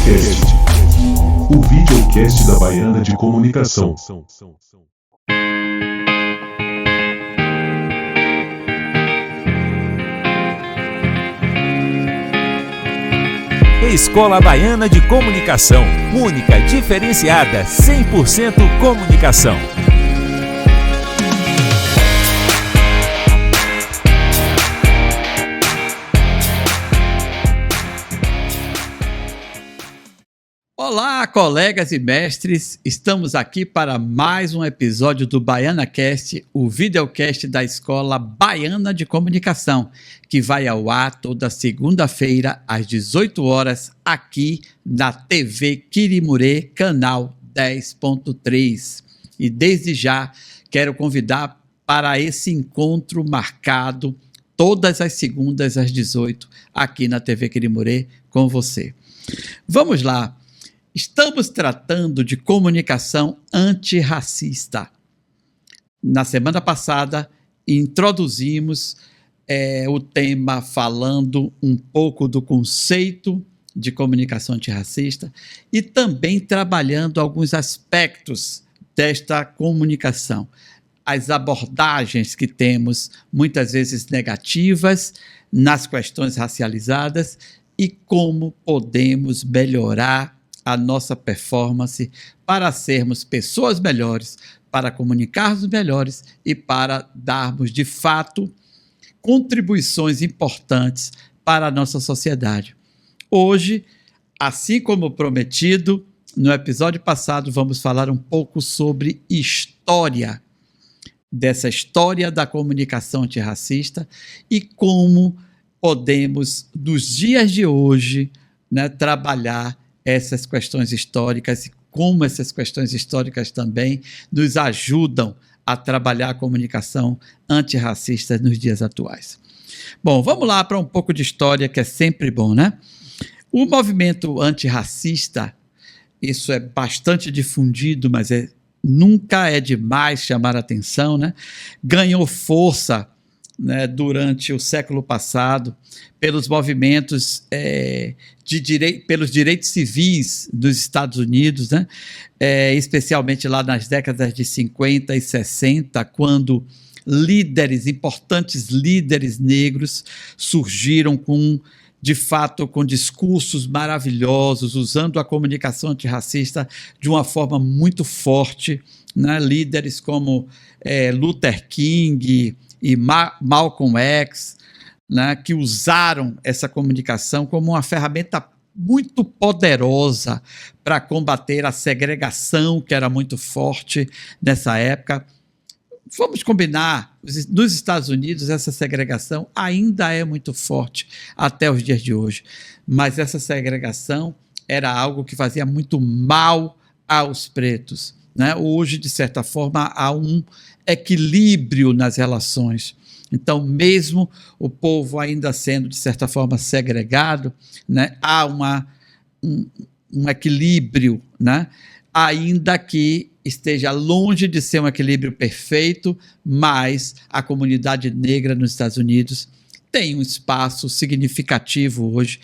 Cast, o videocast da Baiana de Comunicação. Escola Baiana de Comunicação, única, diferenciada, 100% comunicação. Olá, colegas e mestres, estamos aqui para mais um episódio do BaianaCast, o videocast da Escola Baiana de Comunicação, que vai ao ar toda segunda-feira às 18 horas aqui na TV Quirimurê, canal 10.3. E desde já quero convidar para esse encontro marcado todas as segundas às 18 aqui na TV Quirimurê com você. Vamos lá. Estamos tratando de comunicação antirracista. Na semana passada, introduzimos o tema falando um pouco do conceito de comunicação antirracista e também trabalhando alguns aspectos desta comunicação. As abordagens que temos, muitas vezes negativas, nas questões racializadas e como podemos melhorar a nossa performance para sermos pessoas melhores, para comunicarmos melhores e para darmos, de fato, contribuições importantes para a nossa sociedade. Hoje, assim como prometido, no episódio passado, vamos falar um pouco sobre história, dessa história da comunicação antirracista e como podemos, nos dias de hoje, trabalhar essas questões históricas e como essas questões históricas também nos ajudam a trabalhar a comunicação antirracista nos dias atuais. Bom, vamos lá para um pouco de história, que é sempre bom, né? O movimento antirracista, isso é bastante difundido, mas nunca é demais chamar a atenção, né? Ganhou força, durante o século passado, pelos movimentos pelos direitos civis dos Estados Unidos, especialmente lá nas décadas de 50 e 60, quando importantes líderes negros surgiram de fato, com discursos maravilhosos, usando a comunicação antirracista de uma forma muito forte, líderes como Luther King e Malcolm X, que usaram essa comunicação como uma ferramenta muito poderosa para combater a segregação, que era muito forte nessa época. Vamos combinar, nos Estados Unidos essa segregação ainda é muito forte até os dias de hoje, mas essa segregação era algo que fazia muito mal aos pretos. Hoje, de certa forma, há um equilíbrio nas relações. Então, mesmo o povo ainda sendo, de certa forma, segregado, há um equilíbrio, ainda que esteja longe de ser um equilíbrio perfeito, mas a comunidade negra nos Estados Unidos tem um espaço significativo hoje,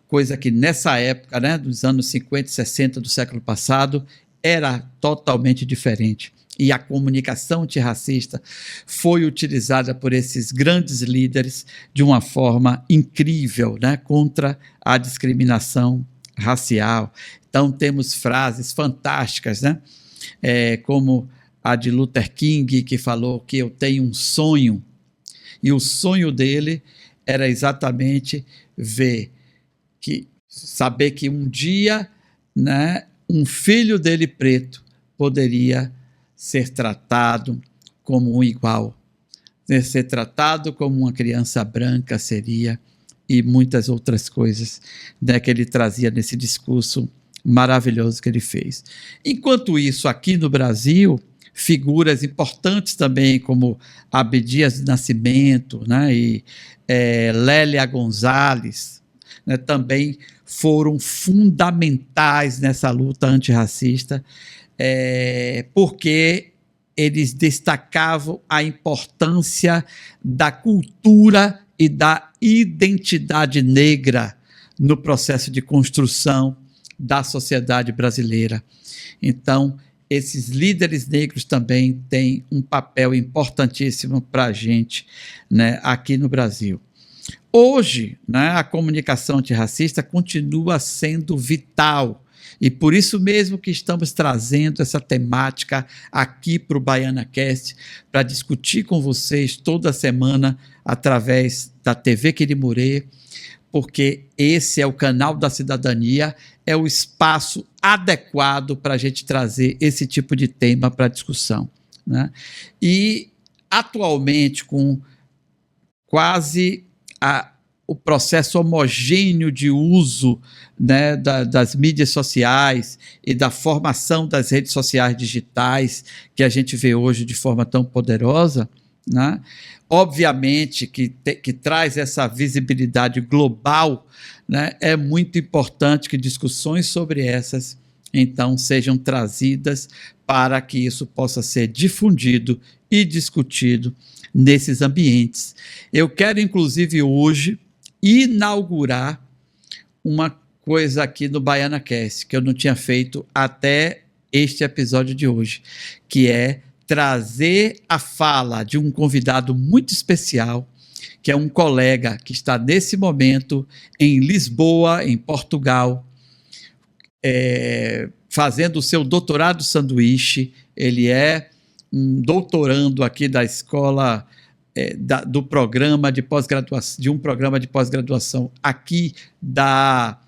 coisa que nessa época, dos anos 50 e 60 do século passado, era totalmente diferente. E a comunicação antirracista foi utilizada por esses grandes líderes de uma forma incrível, contra a discriminação racial. Então, temos frases fantásticas, como a de Luther King, que falou que eu tenho um sonho, e o sonho dele era exatamente saber que um dia, um filho dele preto poderia ser tratado como um igual, ser tratado como uma criança branca seria, e muitas outras coisas que ele trazia nesse discurso maravilhoso que ele fez. Enquanto isso, aqui no Brasil, figuras importantes também, como Abdias do Nascimento, e Lélia Gonzalez, também foram fundamentais nessa luta antirracista, porque eles destacavam a importância da cultura e da identidade negra no processo de construção da sociedade brasileira. Então, esses líderes negros também têm um papel importantíssimo para a gente, né, aqui no Brasil. Hoje, né, a comunicação antirracista continua sendo vital, e por isso mesmo que estamos trazendo essa temática aqui para o BaianaCast, para discutir com vocês toda semana através da TV Quirimurê, porque esse é o canal da cidadania, é o espaço adequado para a gente trazer esse tipo de tema para discussão, né? E, atualmente, com quase o processo homogêneo de uso, né, das mídias sociais e da formação das redes sociais digitais que a gente vê hoje de forma tão poderosa, né? Obviamente que traz essa visibilidade global, né? É muito importante que discussões sobre essas, então, sejam trazidas para que isso possa ser difundido e discutido nesses ambientes. Eu quero, inclusive, hoje, inaugurar uma coisa aqui no BaianaCast, que eu não tinha feito até este episódio de hoje, que é trazer a fala de um convidado muito especial, que é um colega que está nesse momento em Lisboa, em Portugal, fazendo o seu doutorado sanduíche. Ele é um doutorando aqui da escola, do programa de pós-graduação, de um programa de pós-graduação aqui da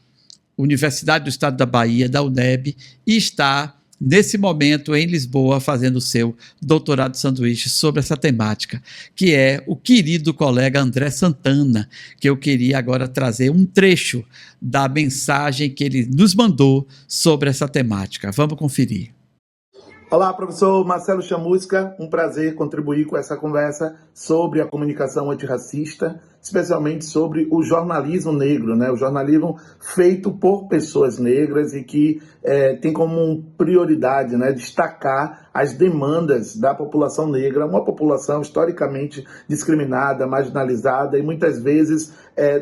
Universidade do Estado da Bahia, da UNEB, e está nesse momento em Lisboa fazendo o seu doutorado sanduíche sobre essa temática, que é o querido colega André Santana, que eu queria agora trazer um trecho da mensagem que ele nos mandou sobre essa temática. Vamos conferir. Olá, professor Marcelo Chamusca, um prazer contribuir com essa conversa sobre a comunicação antirracista, especialmente sobre o jornalismo negro, né? O jornalismo feito por pessoas negras e que tem como prioridade, né, destacar as demandas da população negra, uma população historicamente discriminada, marginalizada e muitas vezes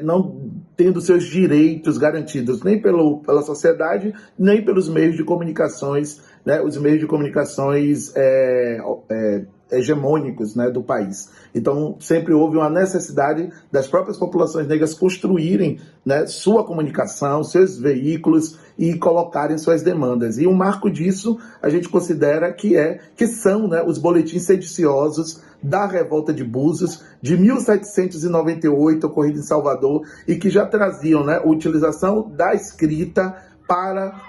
não tendo seus direitos garantidos nem pela sociedade, nem pelos meios de comunicações, né, os meios de comunicações hegemônicos, né, do país. Então, sempre houve uma necessidade das próprias populações negras construírem, né, sua comunicação, seus veículos e colocarem suas demandas. E um marco disso a gente considera que são, né, os boletins sediciosos da Revolta de Búzios, de 1798, ocorrido em Salvador, e que já traziam, né, a utilização da escrita para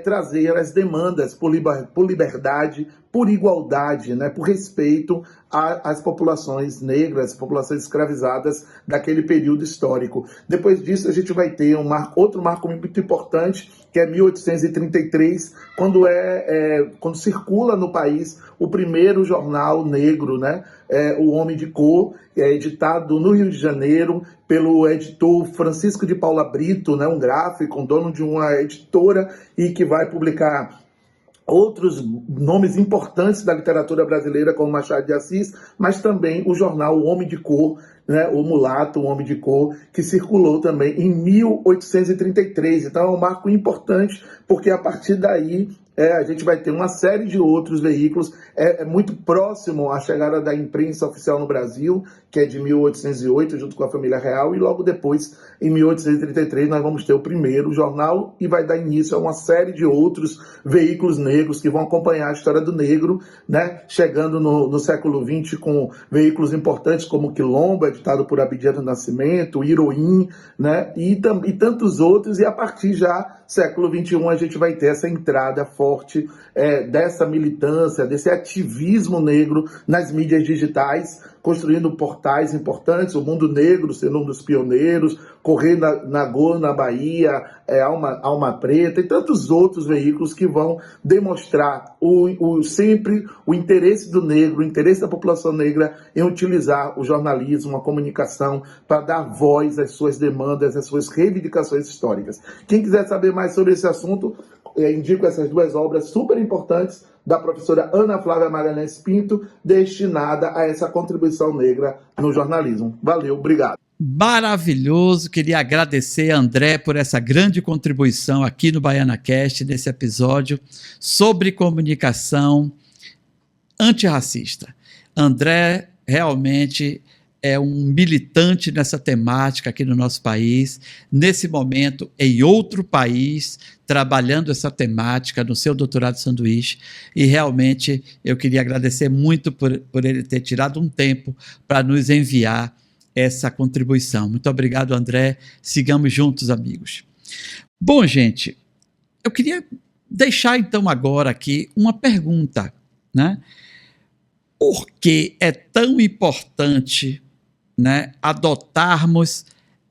trazer as demandas por liberdade, por igualdade, né, por respeito às populações negras, populações escravizadas daquele período histórico. Depois disso, a gente vai ter outro marco muito importante, que é 1833, quando circula no país o primeiro jornal negro, né, O Homem de Cor, editado no Rio de Janeiro pelo editor Francisco de Paula Brito, né, um gráfico, um dono de uma editora, e que vai publicar outros nomes importantes da literatura brasileira, como Machado de Assis, mas também o jornal O Homem de Cor, né, o Mulato, o Homem de Cor, que circulou também em 1833. Então é um marco importante, porque a partir daí a gente vai ter uma série de outros veículos. É muito próximo à chegada da imprensa oficial no Brasil, que é de 1808, junto com a família real, e logo depois, em 1833, nós vamos ter o primeiro jornal, e vai dar início a uma série de outros veículos negros que vão acompanhar a história do negro, né, chegando no século XX com veículos importantes como o Quilombo, editado por Abdias do Nascimento, o Iroim, né, e tantos outros, e a partir já século XXI a gente vai ter essa entrada forte dessa militância, desse ativismo negro nas mídias digitais, construindo portais importantes, o Mundo Negro sendo um dos pioneiros, Correio na Bahia, Alma Preta e tantos outros veículos que vão demonstrar sempre o interesse do negro, o interesse da população negra em utilizar o jornalismo, a comunicação, para dar voz às suas demandas, às suas reivindicações históricas. Quem quiser saber mais sobre esse assunto, indico essas duas obras super importantes da professora Ana Flávia Magalhães Pinto, destinada a essa contribuição negra no jornalismo. Valeu, obrigado. maravilhoso. Queria agradecer a André por essa grande contribuição aqui no BaianaCast, nesse episódio sobre comunicação antirracista. André realmente é um militante nessa temática aqui no nosso país, nesse momento em outro país, trabalhando essa temática no seu doutorado sanduíche, e realmente eu queria agradecer muito por ele ter tirado um tempo para nos enviar essa contribuição. Muito obrigado, André. Sigamos juntos, amigos. Bom, gente, eu queria deixar então agora aqui uma pergunta, né? Por que é tão importante, né, adotarmos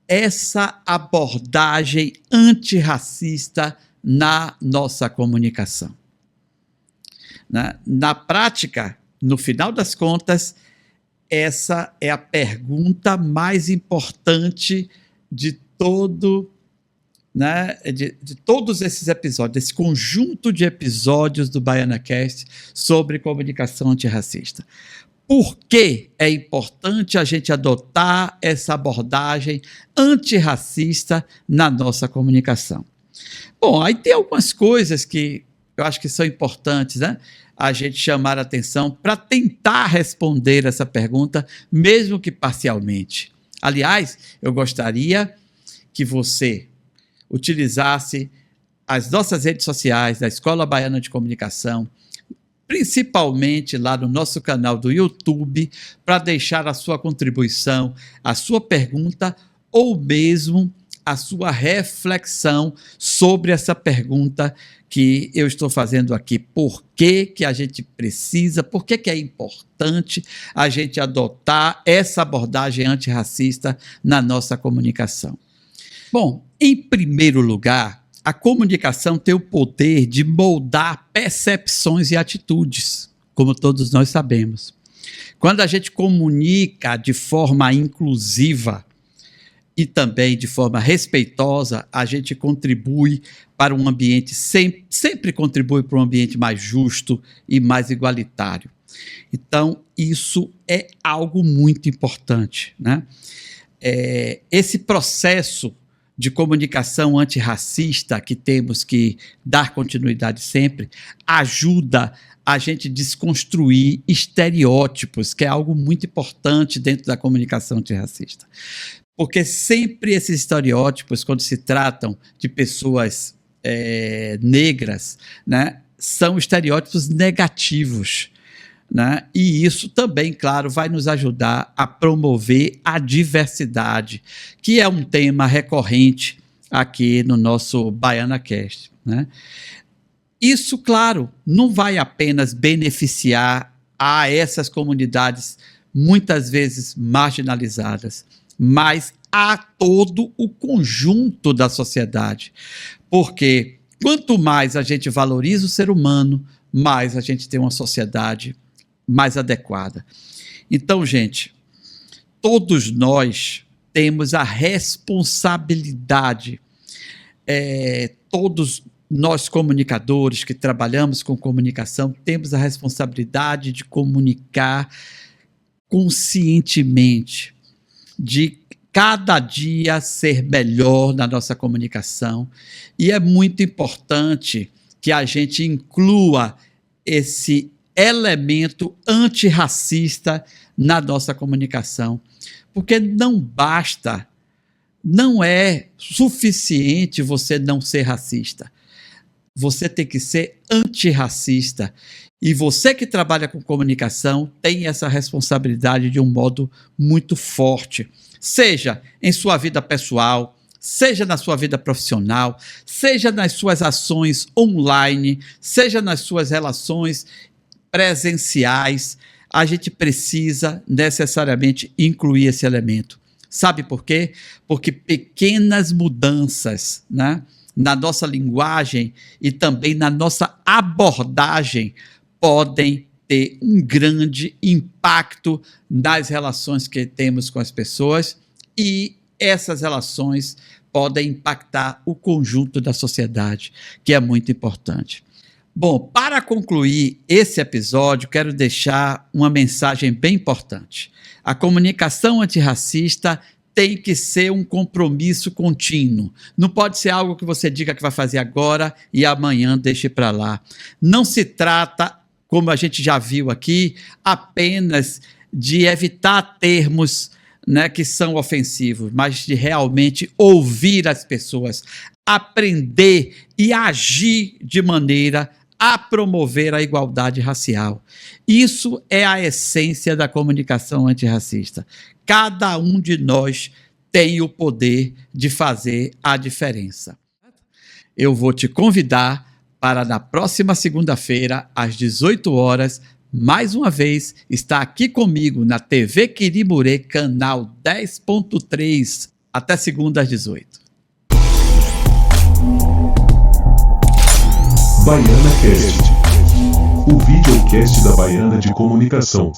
essa abordagem antirracista na nossa comunicação? Na prática, no final das contas, essa é a pergunta mais importante de todo, né, de todos esses episódios, esse conjunto de episódios do BaianaCast sobre comunicação antirracista. Por que é importante a gente adotar essa abordagem antirracista na nossa comunicação? Bom, aí tem algumas coisas que eu acho que são importantes, né, a gente chamar a atenção para tentar responder essa pergunta, mesmo que parcialmente. Aliás, eu gostaria que você utilizasse as nossas redes sociais da Escola Baiana de Comunicação, principalmente lá no nosso canal do YouTube, para deixar a sua contribuição, a sua pergunta ou mesmo a sua reflexão sobre essa pergunta que eu estou fazendo aqui. Por que a gente precisa, por que é importante a gente adotar essa abordagem antirracista na nossa comunicação? Bom, em primeiro lugar, a comunicação tem o poder de moldar percepções e atitudes, como todos nós sabemos. Quando a gente comunica de forma inclusiva e também de forma respeitosa, a gente contribui para um ambiente, sempre contribui para um ambiente mais justo e mais igualitário. Então, isso é algo muito importante, né? Esse processo de comunicação antirracista que temos que dar continuidade sempre, ajuda a gente desconstruir estereótipos, que é algo muito importante dentro da comunicação antirracista. Porque sempre esses estereótipos, quando se tratam de pessoas negras, né, são estereótipos negativos, né? E isso também, claro, vai nos ajudar a promover a diversidade, que é um tema recorrente aqui no nosso BaianaCast, né? Isso, claro, não vai apenas beneficiar a essas comunidades muitas vezes marginalizadas, mas a todo o conjunto da sociedade. Porque quanto mais a gente valoriza o ser humano, mais a gente tem uma sociedade mais adequada. Então, gente, todos nós temos a responsabilidade, todos nós comunicadores que trabalhamos com comunicação, temos a responsabilidade de comunicar conscientemente, de cada dia ser melhor na nossa comunicação, e é muito importante que a gente inclua esse elemento antirracista na nossa comunicação, porque não basta, não é suficiente você não ser racista, você tem que ser antirracista, e você que trabalha com comunicação tem essa responsabilidade de um modo muito forte, seja em sua vida pessoal, seja na sua vida profissional, seja nas suas ações online, seja nas suas relações presenciais, a gente precisa necessariamente incluir esse elemento. Sabe por quê? Porque pequenas mudanças, né, na nossa linguagem e também na nossa abordagem podem ter um grande impacto nas relações que temos com as pessoas, e essas relações podem impactar o conjunto da sociedade, que é muito importante. Bom, para concluir esse episódio, quero deixar uma mensagem bem importante. A comunicação antirracista tem que ser um compromisso contínuo. Não pode ser algo que você diga que vai fazer agora e amanhã deixe para lá. Não se trata, como a gente já viu aqui, apenas de evitar termos, né, que são ofensivos, mas de realmente ouvir as pessoas, aprender e agir de maneira a promover a igualdade racial. Isso é a essência da comunicação antirracista. Cada um de nós tem o poder de fazer a diferença. Eu vou te convidar para na próxima segunda-feira, às 18 horas, mais uma vez, estar aqui comigo na TV Quirimurê, canal 10.3, até segunda às 18. Baiana Cast, o videocast da Baiana de Comunicação.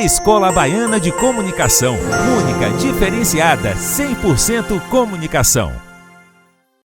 Escola Baiana de Comunicação, única, diferenciada, 100% comunicação.